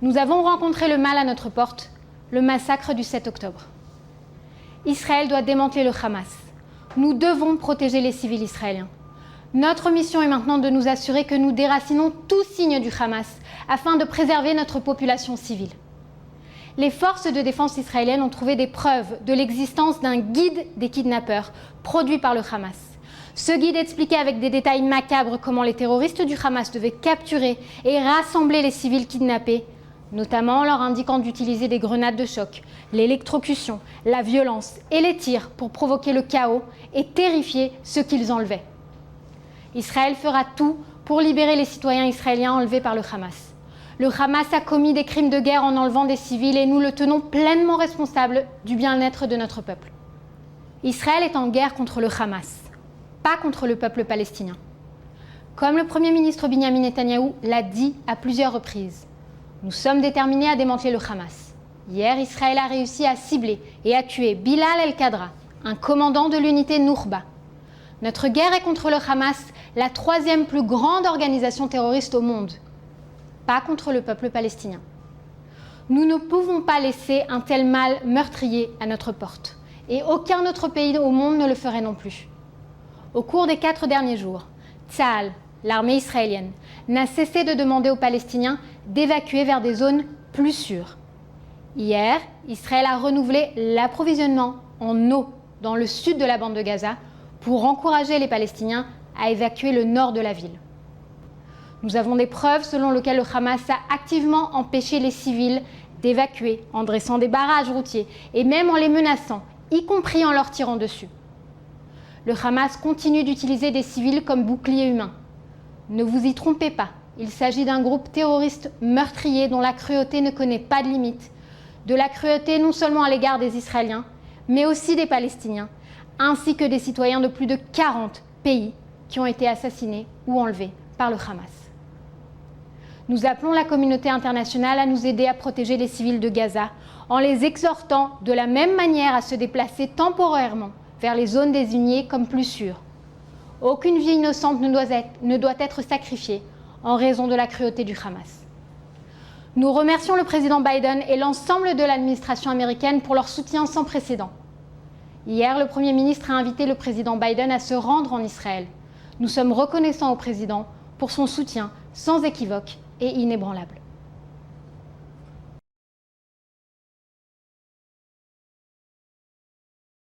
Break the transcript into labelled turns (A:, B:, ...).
A: Nous avons rencontré le mal à notre porte, le massacre du 7 octobre. Israël doit démanteler le Hamas. Nous devons protéger les civils israéliens. Notre mission est maintenant de nous assurer que nous déracinons tout signe du Hamas afin de préserver notre population civile. Les forces de défense israéliennes ont trouvé des preuves de l'existence d'un guide des kidnappeurs produit par le Hamas. Ce guide expliquait avec des détails macabres comment les terroristes du Hamas devaient capturer et rassembler les civils kidnappés, notamment en leur indiquant d'utiliser des grenades de choc, l'électrocution, la violence et les tirs pour provoquer le chaos et terrifier ceux qu'ils enlevaient. Israël fera tout pour libérer les citoyens israéliens enlevés par le Hamas. Le Hamas a commis des crimes de guerre en enlevant des civils et nous le tenons pleinement responsable du bien-être de notre peuple. Israël est en guerre contre le Hamas, pas contre le peuple palestinien. Comme le Premier ministre Benyamin Netanyahou l'a dit à plusieurs reprises, nous sommes déterminés à démanteler le Hamas. Hier, Israël a réussi à cibler et à tuer Bilal El-Qadra, un commandant de l'unité Nourba. Notre guerre est contre le Hamas, la troisième plus grande organisation terroriste au monde, pas contre le peuple palestinien. Nous ne pouvons pas laisser un tel mal meurtrier à notre porte, et aucun autre pays au monde ne le ferait non plus. Au cours des 4 derniers jours, Tsahal, l'armée israélienne, n'a cessé de demander aux Palestiniens d'évacuer vers des zones plus sûres. Hier, Israël a renouvelé l'approvisionnement en eau dans le sud de la bande de Gaza pour encourager les Palestiniens à évacuer le nord de la ville. Nous avons des preuves selon lesquelles le Hamas a activement empêché les civils d'évacuer en dressant des barrages routiers et même en les menaçant, y compris en leur tirant dessus. Le Hamas continue d'utiliser des civils comme boucliers humains. Ne vous y trompez pas, il s'agit d'un groupe terroriste meurtrier dont la cruauté ne connaît pas de limite. De la cruauté non seulement à l'égard des Israéliens, mais aussi des Palestiniens, ainsi que des citoyens de plus de 40 pays qui ont été assassinés ou enlevés par le Hamas. Nous appelons la communauté internationale à nous aider à protéger les civils de Gaza en les exhortant de la même manière à se déplacer temporairement vers les zones désignées comme plus sûres. Aucune vie innocente ne doit être sacrifiée en raison de la cruauté du Hamas. Nous remercions le président Biden et l'ensemble de l'administration américaine pour leur soutien sans précédent. Hier, le Premier ministre a invité le président Biden à se rendre en Israël. Nous sommes reconnaissants au président pour son soutien sans équivoque et inébranlable.